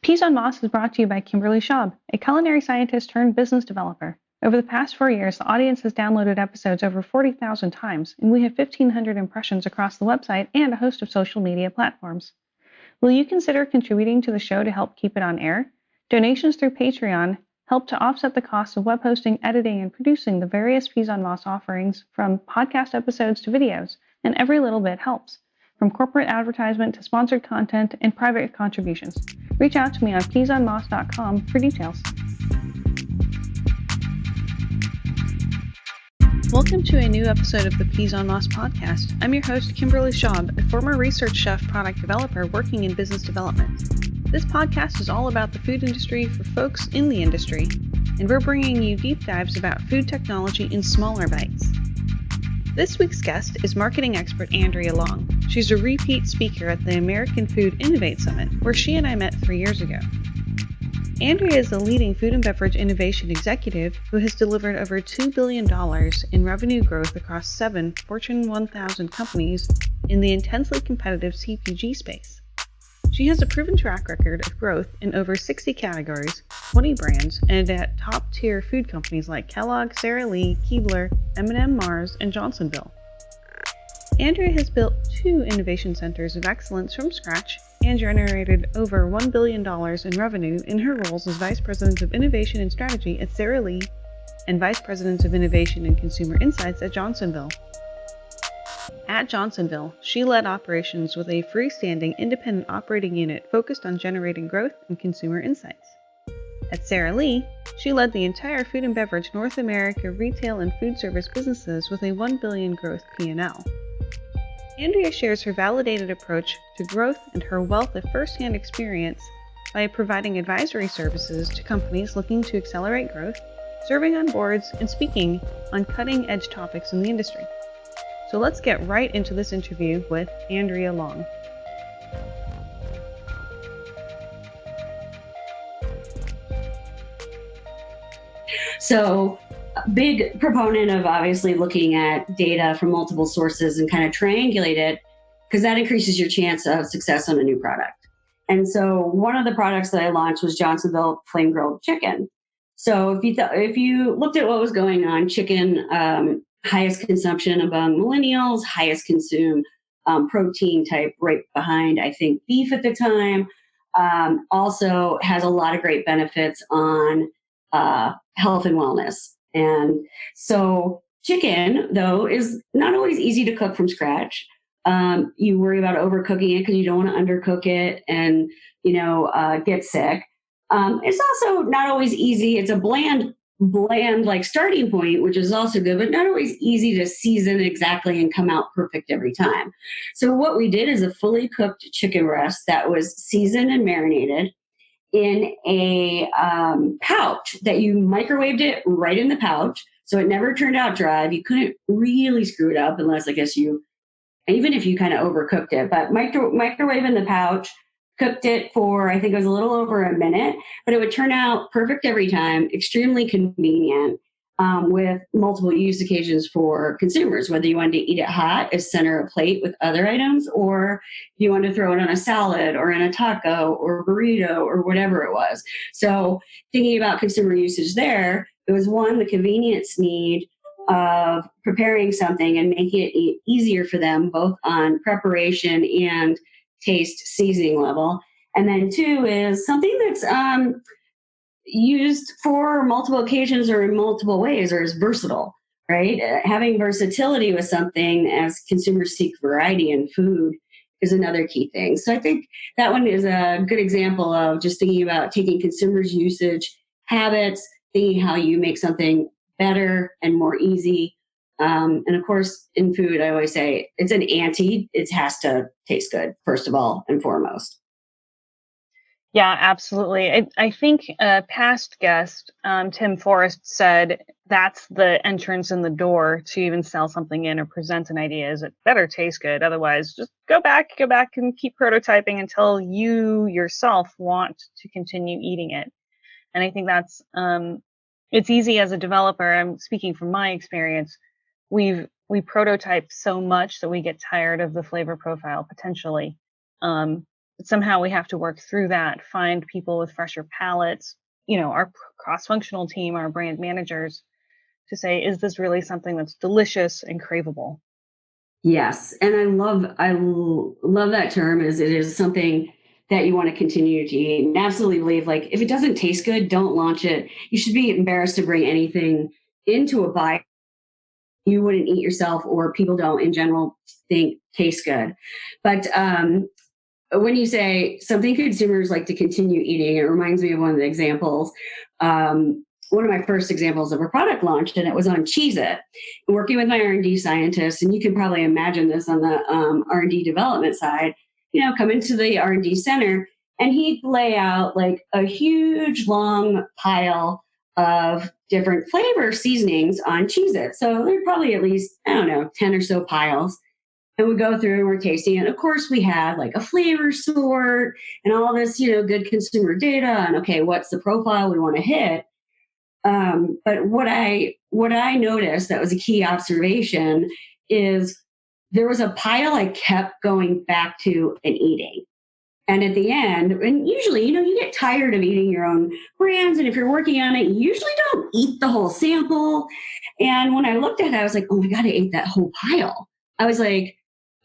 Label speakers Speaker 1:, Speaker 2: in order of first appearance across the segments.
Speaker 1: Peas on Moss is brought to you by Kimberly Schaub, a culinary scientist turned business developer. Over the past 4 years, the audience has downloaded episodes over 40,000 times, and we have 1,500 impressions across the website and a host of social media platforms. Will you consider contributing to the show to help keep it on air? Donations through Patreon help to offset the cost of web hosting, editing, and producing the various Peas on Moss offerings, from podcast episodes to videos, and every little bit helps, from corporate advertisement to sponsored content and private contributions. Reach out to me on peasonmoss.com for details. Welcome to a new episode of the Peas on Moss podcast. I'm your host, Kimberly Schaub, a former research chef product developer working in business development. This podcast is all about the food industry for folks in the industry, and we're bringing you deep dives about food technology in smaller bites. This week's guest is marketing expert Andria Long. She's a repeat speaker at the American Food Innovate Summit, where she and I met 3 years ago. Andria is a leading food and beverage innovation executive who has delivered over $2 billion in revenue growth across 7 Fortune 1000 companies in the intensely competitive CPG space. She has a proven track record of growth in over 60 categories, 20 brands, and at top-tier food companies like Kellogg, Sara Lee, Keebler, M&M Mars, and Johnsonville. Andria has built 2 innovation centers of excellence from scratch and generated over $1 billion in revenue in her roles as Vice President of Innovation and Strategy at Sara Lee and Vice President of Innovation and Consumer Insights at Johnsonville. At Johnsonville, she led operations with a freestanding independent operating unit focused on generating growth and consumer insights. At Sara Lee, she led the entire food and beverage North America retail and food service businesses with a $1 billion growth P&L. Andria shares her validated approach to growth and her wealth of first-hand experience by providing advisory services to companies looking to accelerate growth, serving on boards, and speaking on cutting-edge topics in the industry. So let's get right into this interview with Andria Long.
Speaker 2: So, a big proponent of obviously looking at data from multiple sources and kind of triangulate it, because that increases your chance of success on a new product. And so one of the products that I launched was Johnsonville Flame Grilled Chicken. So if you looked at what was going on, chicken, highest consumption among millennials, highest consume protein type right behind, I think, beef at the time. Also has a lot of great benefits on health and wellness. And so chicken, though, is not always easy to cook from scratch. You worry about overcooking it because you don't want to undercook it and, get sick. It's also not always easy. It's a bland like starting point, which is also good, but not always easy to season exactly and come out perfect every time. So what we did is a fully cooked chicken breast that was seasoned and marinated in a pouch that you microwaved it right in the pouch. So it never turned out dry. You couldn't really screw it up unless, I guess, even if you kind of overcooked it, but microwave in the pouch, cooked it for, I think it was a little over a minute, but it would turn out perfect every time, extremely convenient, with multiple use occasions for consumers, whether you wanted to eat it hot as center a plate with other items, or you want to throw it on a salad or in a taco or burrito or whatever it was. So thinking about consumer usage there, it was one, the convenience need of preparing something and making it easier for them, both on preparation and taste seasoning level. And then 2 is something that's used for multiple occasions or in multiple ways, or is versatile, right? Having versatility with something as consumers seek variety in food is another key thing. So I think that one is a good example of just thinking about taking consumers' usage habits, thinking how you make something better and more easy. And of course, in food, I always say it's an ante. It has to taste good, first of all and foremost.
Speaker 1: Yeah, absolutely. I think a past guest, Tim Forrest, said that's the entrance in the door to even sell something in or present an idea, is it better taste good. Otherwise, just go back and keep prototyping until you yourself want to continue eating it. And I think that's, it's easy as a developer. I'm speaking from my experience. We prototype so much that we get tired of the flavor profile potentially. somehow we have to work through that, find people with fresher palates, our cross-functional team, our brand managers, to say, is this really something that's delicious and craveable?
Speaker 2: Yes, and I love that term. Is it is something that you want to continue to eat, and absolutely believe, like, if it doesn't taste good, don't launch it. You should be embarrassed to bring anything into a buy you wouldn't eat yourself, or people don't in general think tastes good. But when you say something consumers like to continue eating, it reminds me of one of the examples. One of my first examples of a product launch, and it was on Cheez-It, working with my R&D scientists, and you can probably imagine this on the R&D development side, come into the R&D center, and he'd lay out like a huge long pile of different flavor seasonings on Cheez-It. So there'd probably at least, I don't know, 10 or so piles, and we go through and we're tasting it. Of course, we had like a flavor sort and all this, good consumer data on, okay, what's the profile we want to hit. But what I noticed that was a key observation is there was a pile I kept going back to and eating. And at the end, and usually, you get tired of eating your own brands. And if you're working on it, you usually don't eat the whole sample. And when I looked at it, I was like, oh my God, I ate that whole pile. I was like,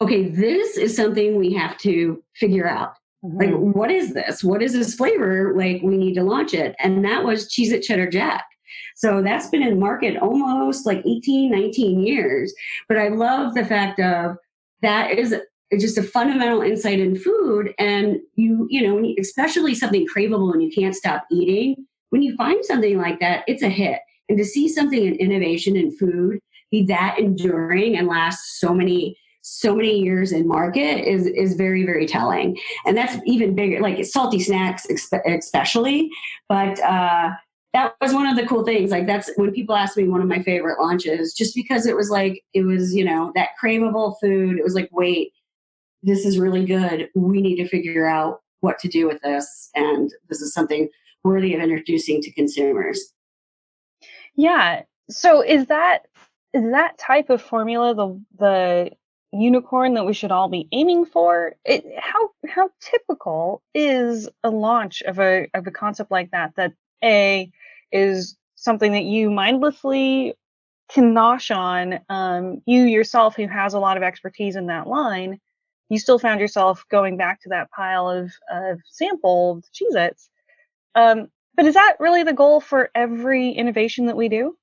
Speaker 2: okay, this is something we have to figure out. Like, what is this? What is this flavor? Like, we need to launch it. And that was Cheez-It Cheddar Jack. So that's been in market almost like 18, 19 years. But I love the fact of that is just a fundamental insight in food. And especially something craveable and you can't stop eating, when you find something like that, it's a hit. And to see something in innovation in food be that enduring and last so many years in market is very, very telling. And that's even bigger, like salty snacks especially. But that was one of the cool things. Like, that's when people ask me, one of my favorite launches, just because it was that craveable food. It was like, wait, this is really good. We need to figure out what to do with this. And this is something worthy of introducing to consumers.
Speaker 1: Yeah. So is that type of formula the unicorn that we should all be aiming for? How typical is a launch of a concept like that A is something that you mindlessly can nosh on, you yourself, who has a lot of expertise in that line, you still found yourself going back to that pile of sampled Cheez-Its. But is that really the goal for every innovation that we do?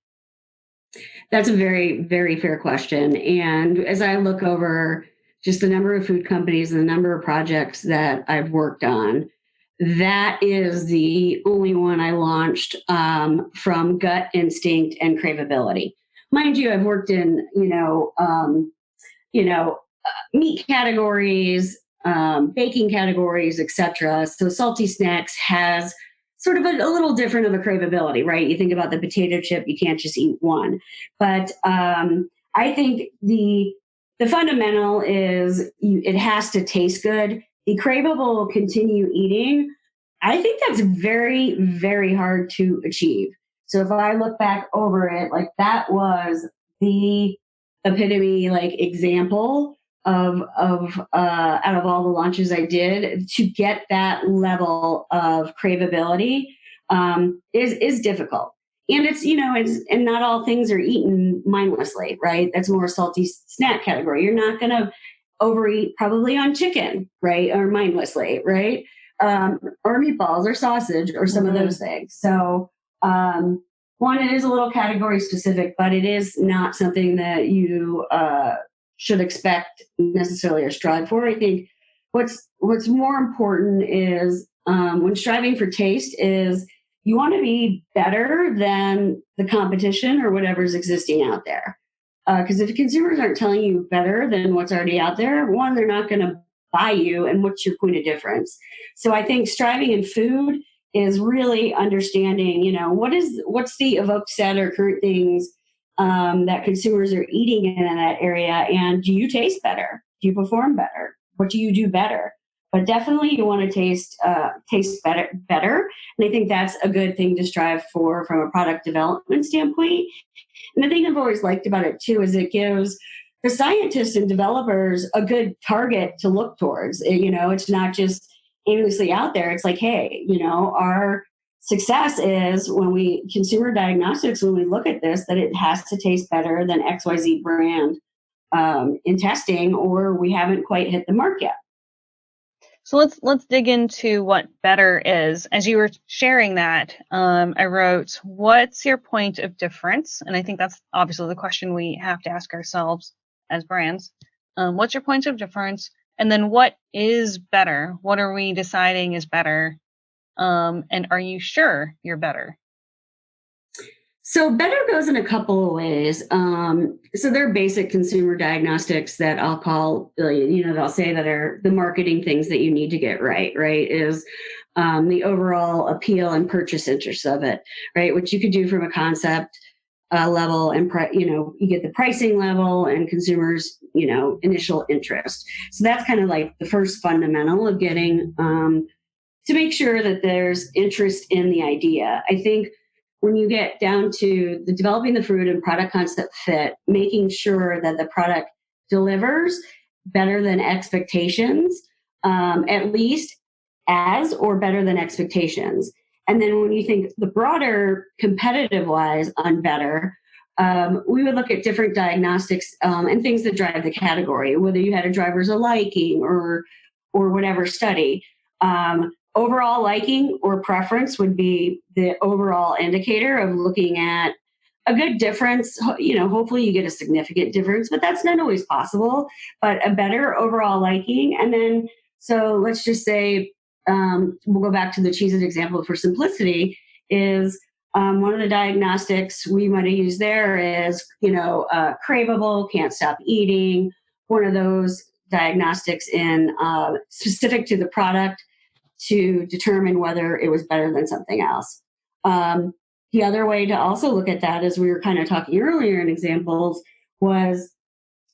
Speaker 2: That's a very, very fair question. And as I look over just the number of food companies and the number of projects that I've worked on, that is the only one I launched from gut instinct and craveability. Mind you, I've worked in, meat categories, baking categories, etc. So salty snacks has sort of a little different of a craveability, right? You think about the potato chip, you can't just eat one. But I think the fundamental is it has to taste good. The craveable continue eating, I think that's very, very hard to achieve. So if I look back over it, like, that was the epitome, like, example of out of all the launches I did, to get that level of craveability is difficult. And and not all things are eaten mindlessly, right? That's more salty snack category. You're not going to overeat probably on chicken, right? Or mindlessly, right? Or meatballs or sausage or some of those things. So one, it is a little category specific, but it is not something that you should expect necessarily or strive for. I think what's more important is when striving for taste is you want to be better than the competition or whatever's existing out there. Because if consumers aren't telling you better than what's already out there, one, they're not going to buy you, and what's your point of difference? So I think striving in food is really understanding, what's the evoked set or current things that consumers are eating in that area, and do you taste better? Do you perform better? What do you do better? But definitely, you want to taste better, and I think that's a good thing to strive for from a product development standpoint. And the thing I've always liked about it too is it gives the scientists and developers a good target to look towards. It's not just aimlessly out there. It's like, hey, our success is when we consumer diagnostics, when we look at this, that it has to taste better than XYZ brand in testing, or we haven't quite hit the mark yet.
Speaker 1: So let's dig into what better is. As you were sharing that, I wrote, "What's your point of difference?" And I think that's obviously the question we have to ask ourselves as brands. What's your point of difference? And then what is better? What are we deciding is better? And are you sure you're better?
Speaker 2: So better goes in a couple of ways. So there are basic consumer diagnostics that I'll call, that I'll say that are the marketing things that you need to get right, is the overall appeal and purchase interest of it, right? Which you could do from a concept level and, you get the pricing level and consumers, initial interest. So that's kind of like the first fundamental of getting to make sure that there's interest in the idea. I think when you get down to the developing the fruit and product concept fit, making sure that the product delivers better than expectations, at least as or better than expectations. And then when you think the broader competitive wise on better, we would look at different diagnostics and things that drive the category, whether you had a driver's a liking or whatever study. Overall liking or preference would be the overall indicator of looking at a good difference. Hopefully you get a significant difference, but that's not always possible, but a better overall liking. And then, so let's just say, we'll go back to the Cheez-It example for simplicity is one of the diagnostics we might have used there is, craveable, can't stop eating, one of those diagnostics in specific to the product to determine whether it was better than something else. The other way to also look at that, as we were kind of talking earlier in examples, was,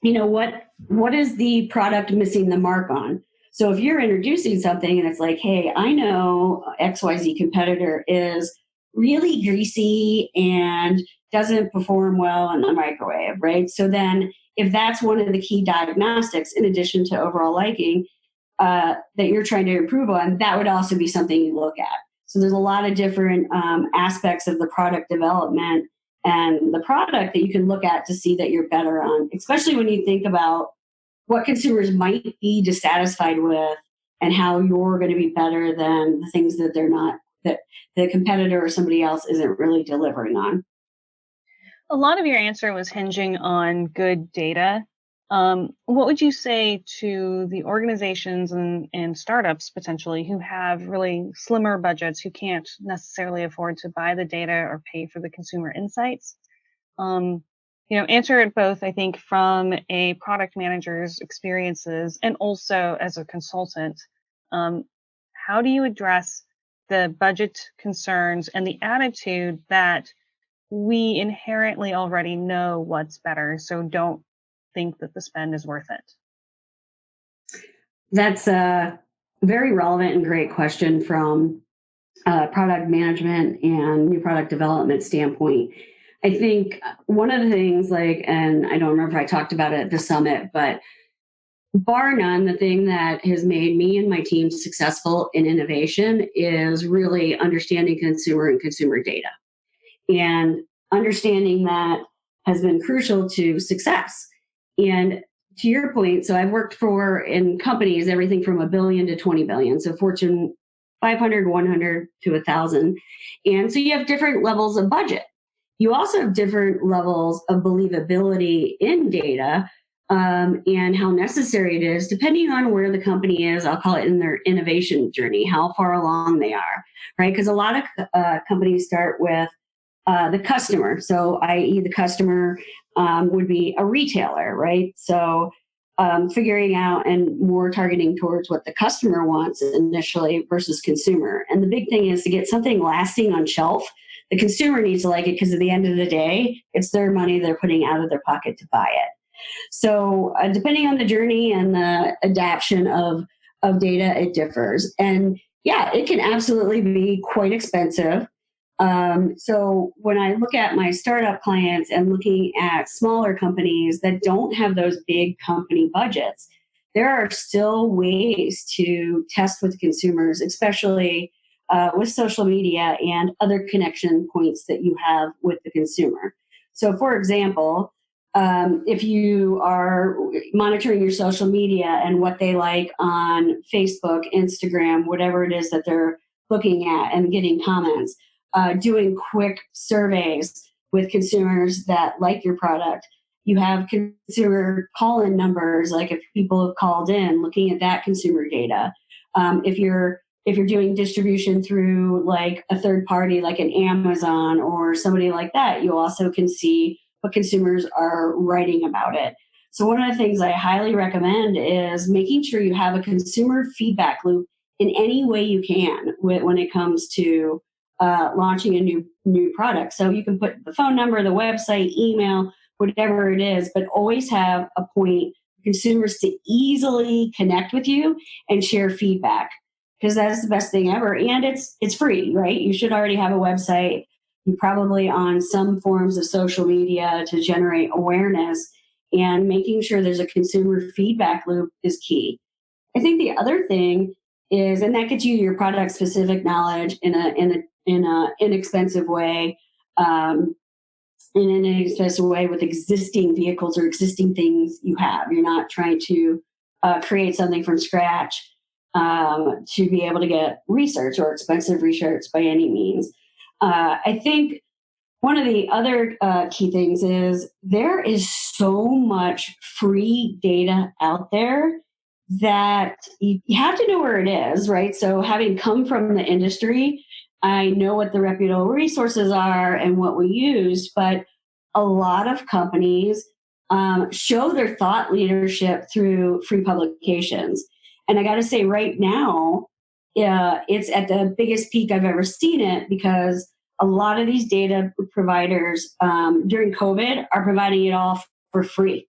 Speaker 2: what is the product missing the mark on? So if you're introducing something and it's like, hey, I know XYZ competitor is really greasy and doesn't perform well in the microwave, right? So then if that's one of the key diagnostics, in addition to overall liking, that you're trying to improve on, that would also be something you look at. So there's a lot of different aspects of the product development and the product that you can look at to see that you're better on, especially when you think about what consumers might be dissatisfied with and how you're going to be better than the things that they're not, that the competitor or somebody else isn't really delivering on.
Speaker 1: A lot of your answer was hinging on good data. What would you say to the organizations and startups potentially who have really slimmer budgets, who can't necessarily afford to buy the data or pay for the consumer insights? Answer it both, I think, from a product manager's experiences and also as a consultant. How do you address the budget concerns and the attitude that we inherently already know what's better, so don't think that the spend is worth it?
Speaker 2: That's a very relevant and great question from a product management and new product development standpoint. I think one of the things, and I don't remember if I talked about it at the summit, but bar none, the thing that has made me and my team successful in innovation is really understanding consumer and consumer data. And understanding that has been crucial to success. And to your point, so I've worked in companies, everything from $1 billion to 20 billion. So Fortune 500, 100 to 1,000. And so you have different levels of budget. You also have different levels of believability in data and how necessary it is, depending on where the company is. I'll call it in their innovation journey, how far along they are, right? Because a lot of companies start with the customer. So, i.e., the customer would be a retailer, right? So, figuring out and more targeting towards what the customer wants initially versus consumer. And the big thing is to get something lasting on shelf. The consumer needs to like it because at the end of the day, it's their money they're putting out of their pocket to buy it. So, depending on the journey and the adaption of data, it differs. And yeah, it can absolutely be quite expensive. So when I look at my startup clients and looking at smaller companies that don't have those big company budgets, there are still ways to test with consumers, especially with social media and other connection points that you have with the consumer. So, for example, if you are monitoring your social media and what they like on Facebook, Instagram, whatever it is that they're looking at and getting comments, doing quick surveys with consumers that like your product. You have consumer call-in numbers, like if people have called in, looking at that consumer data. If you're doing distribution through like a third party, like an Amazon or somebody like that, you also can see what consumers are writing about it. So one of the things I highly recommend is making sure you have a consumer feedback loop in any way you can when it comes to launching a new product. So you can put the phone number, the website, email, whatever it is, but always have a point for consumers to easily connect with you and share feedback, because that's the best thing ever. And it's free, right? You should already have a website. You're probably on some forms of social media to generate awareness, and making sure there's a consumer feedback loop is key. I think the other thing is, and that gets you your product specific knowledge in a inexpensive way, in an inexpensive way with existing vehicles or existing things you have. You're not trying to create something from scratch to be able to get research or expensive research by any means. I think one of the other key things is there is so much free data out there that you have to know where it is, right? So having come from the industry, I know what the reputable resources are and what we use, but a lot of companies show their thought leadership through free publications. And I got to say, right now, it's at the biggest peak I've ever seen it, because a lot of these data providers during COVID are providing it all for free.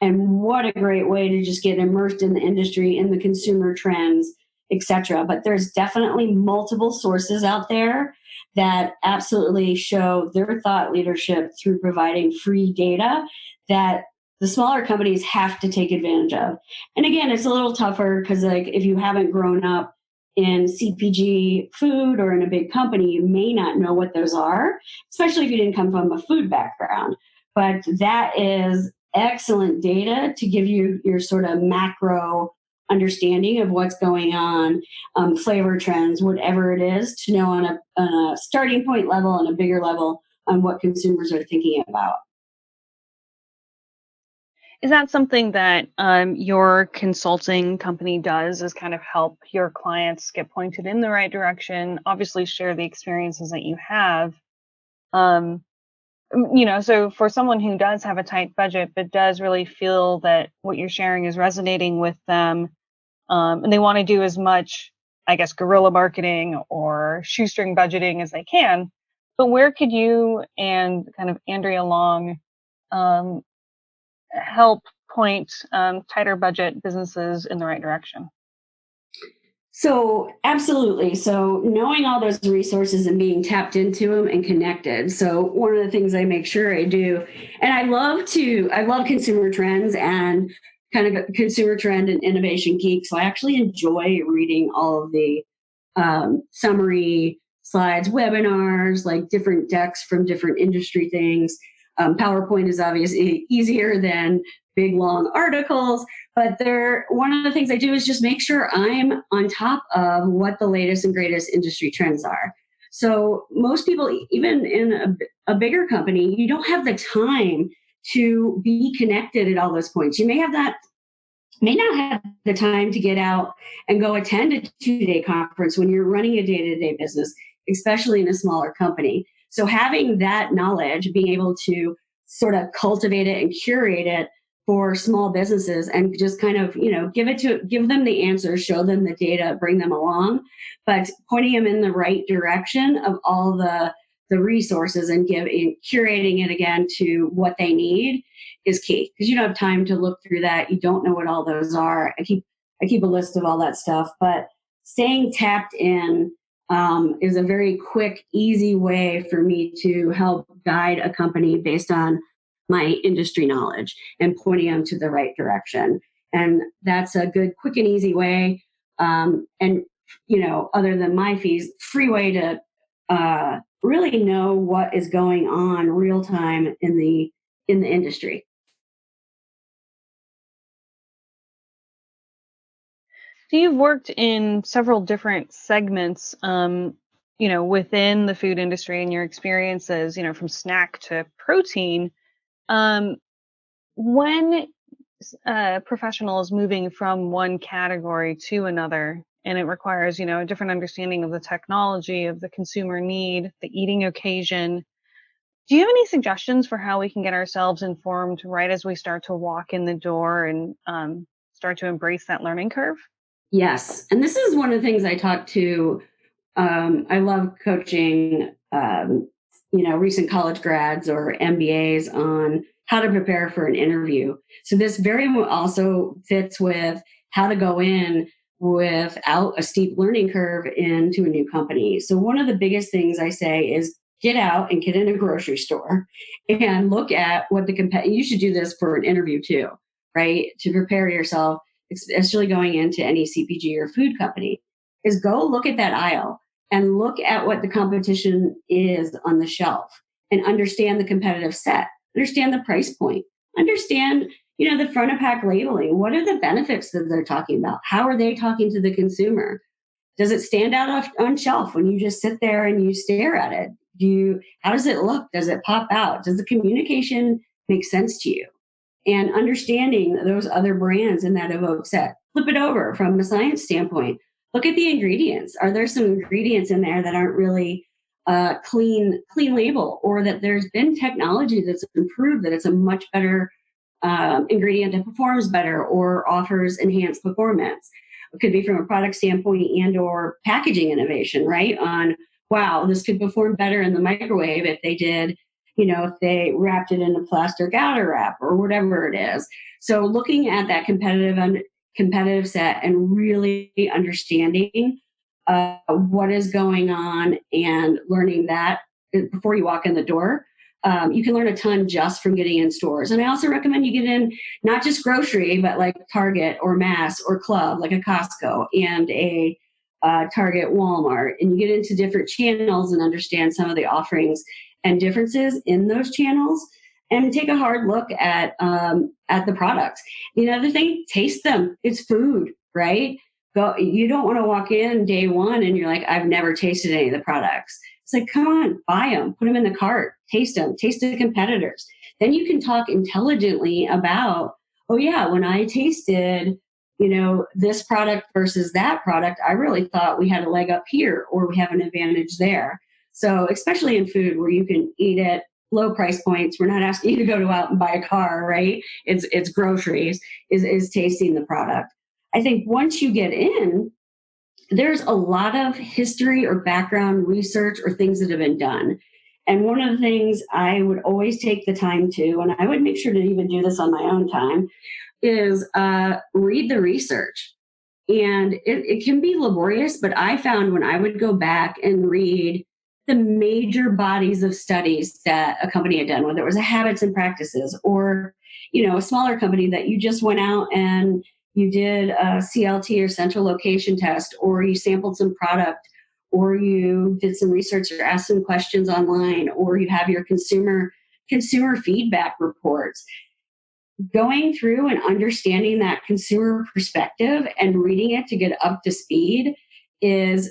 Speaker 2: And what a great way to just get immersed in the industry, in the consumer trends, etc. But there's definitely multiple sources out there that absolutely show their thought leadership through providing free data that the smaller companies have to take advantage of. And again, it's a little tougher because, like, if you haven't grown up in CPG food or in a big company, you may not know what those are, especially if you didn't come from a food background. But that is excellent data to give you your sort of macro understanding of what's going on, flavor trends, whatever it is, to know on a starting point level and a bigger level on what consumers are thinking about.
Speaker 1: Is that something that your consulting company does, is kind of help your clients get pointed in the right direction, obviously share the experiences that you have? Um, so for someone who does have a tight budget, but does really feel that what you're sharing is resonating with them, and they want to do as much, I guess, guerrilla marketing or shoestring budgeting as they can, but where could you and kind of Andrea Long um, help point tighter budget businesses in the right direction?
Speaker 2: So, absolutely. So, knowing all those resources and being tapped into them and connected. So, one of the things I make sure I do, and I love consumer trends and kind of consumer trend and innovation geek. So, I actually enjoy reading all of the summary slides, webinars, like different decks from different industry things. PowerPoint is obviously easier than big long articles, but one of the things I do is just make sure I'm on top of what the latest and greatest industry trends are. So most people, even in a bigger company, you don't have the time to be connected at all those points. You may not have the time to get out and go attend a 2-day conference when you're running a day-to-day business, especially in a smaller company. So having that knowledge, being able to sort of cultivate it and curate it for small businesses and just kind of, give them the answers, show them the data, bring them along, but pointing them in the right direction of all the resources and curating it again to what they need is key, because you don't have time to look through that. You don't know what all those are. I keep a list of all that stuff, but staying tapped in is a very quick, easy way for me to help guide a company based on my industry knowledge and pointing them to the right direction. And that's a good, quick and easy way. And, other than my fees, free way to really know what is going on real time in the industry.
Speaker 1: So you've worked in several different segments, within the food industry and your experiences, from snack to protein. Um, when a professional is moving from one category to another, and it requires, a different understanding of the technology, of the consumer need, the eating occasion, do you have any suggestions for how we can get ourselves informed right as we start to walk in the door and start to embrace that learning curve?
Speaker 2: Yes. And this is one of the things I talk to. I love coaching, recent college grads or MBAs on how to prepare for an interview. So this also fits with how to go in without a steep learning curve into a new company. So one of the biggest things I say is get out and get in a grocery store and look at what you should do this for an interview too, right? To prepare yourself, especially going into any CPG or food company, is go look at that aisle and look at what the competition is on the shelf and understand the competitive set, understand the price point, understand, the front of pack labeling. What are the benefits that they're talking about? How are they talking to the consumer? Does it stand out on shelf when you just sit there and you stare at it? How does it look? Does it pop out? Does the communication make sense to you? And understanding those other brands in that Evoke set. Flip it over from a science standpoint. Look at the ingredients. Are there some ingredients in there that aren't really clean label, or that there's been technology that's improved that it's a much better ingredient that performs better or offers enhanced performance? It could be from a product standpoint and or packaging innovation, right? On, wow, this could perform better in the microwave if they wrapped it in a plastic outer wrap or whatever it is. So looking at that competitive set and really understanding what is going on and learning that before you walk in the door. You can learn a ton just from getting in stores. And I also recommend you get in not just grocery, but like Target or Mass or Club, like a Costco and a Target, Walmart, and you get into different channels and understand some of the offerings and differences in those channels, and take a hard look at the products. The other thing, taste them. It's food, right? You don't want to walk in day one and you're like, I've never tasted any of the products. It's like, come on, buy them, put them in the cart, taste them, taste the competitors. Then you can talk intelligently about, oh yeah, when I tasted, this product versus that product, I really thought we had a leg up here or we have an advantage there. So especially in food where you can eat at low price points, we're not asking you to go out and buy a car, right? It's groceries, is tasting the product. I think once you get in, there's a lot of history or background research or things that have been done. And one of the things I would always take the time to, and I would make sure to even do this on my own time, is read the research. And it can be laborious, but I found when I would go back and read the major bodies of studies that a company had done, whether it was a habits and practices or, a smaller company that you just went out and you did a CLT or central location test, or you sampled some product, or you did some research or asked some questions online, or you have your consumer feedback reports. Going through and understanding that consumer perspective and reading it to get up to speed is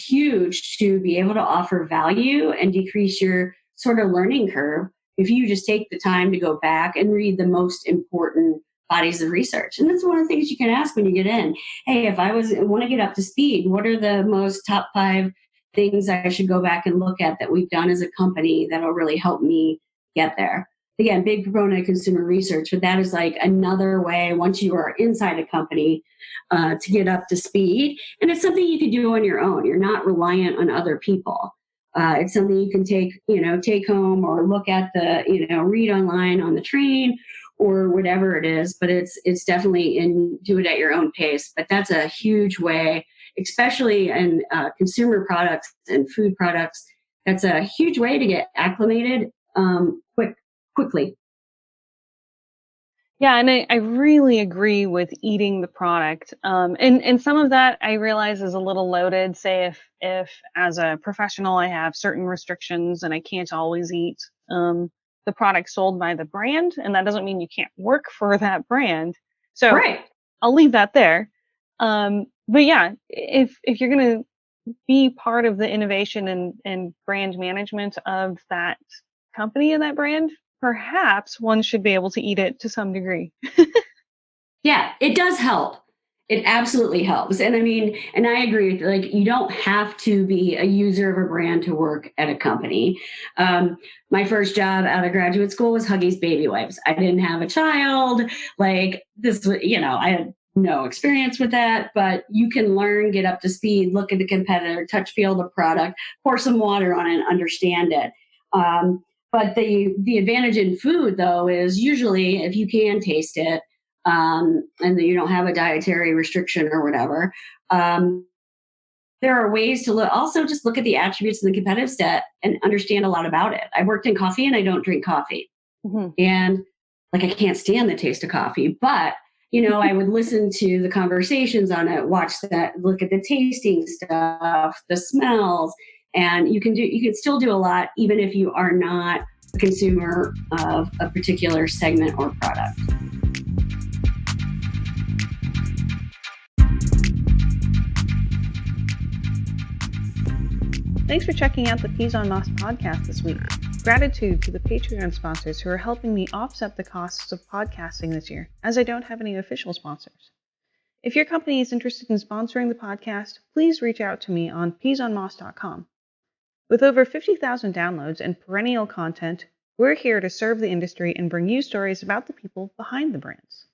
Speaker 2: huge to be able to offer value and decrease your sort of learning curve if you just take the time to go back and read the most important bodies of research. And that's one of the things you can ask when you get in. Hey, if I want to get up to speed, what are the most top 5 things I should go back and look at that we've done as a company that'll really help me get there? Again, big proponent of consumer research, but that is like another way once you are inside a company to get up to speed. And it's something you can do on your own. You're not reliant on other people. It's something you can take home or look at read online on the train or whatever it is. But it's definitely do it at your own pace. But that's a huge way, especially in consumer products and food products. That's a huge way to get acclimated quickly.
Speaker 1: Yeah, and I really agree with eating the product. And some of that I realize is a little loaded. Say if as a professional I have certain restrictions and I can't always eat the product sold by the brand, and that doesn't mean you can't work for that brand. So
Speaker 2: Right.
Speaker 1: I'll leave that there. But yeah, if you're gonna be part of the innovation and brand management of that company and that brand, perhaps one should be able to eat it to some degree.
Speaker 2: Yeah, it does help. It absolutely helps. And I mean, and I agree with like you don't have to be a user of a brand to work at a company. My first job out of graduate school was Huggies baby wipes. I didn't have a child. Like this, I had no experience with that, but you can learn, get up to speed, look at the competitor, touch, feel the product, pour some water on it, and understand it. But the advantage in food though is usually if you can taste it, and you don't have a dietary restriction or whatever. Um, there are ways to look, also just look at the attributes of the competitive set and understand a lot about it. I've worked in coffee and I don't drink coffee.
Speaker 1: Mhm.
Speaker 2: And like I can't stand the taste of coffee, but I would listen to the conversations on it, watch that, look at the tasting stuff, the smells, and you can still do a lot even if you are not a consumer of a particular segment or product.
Speaker 1: Thanks for checking out the Peas on Moss podcast this week. Gratitude to the Patreon sponsors who are helping me offset the costs of podcasting this year, as I don't have any official sponsors. If your company is interested in sponsoring the podcast, please reach out to me on peasonmoss.com. With over 50,000 downloads and perennial content, we're here to serve the industry and bring you stories about the people behind the brands.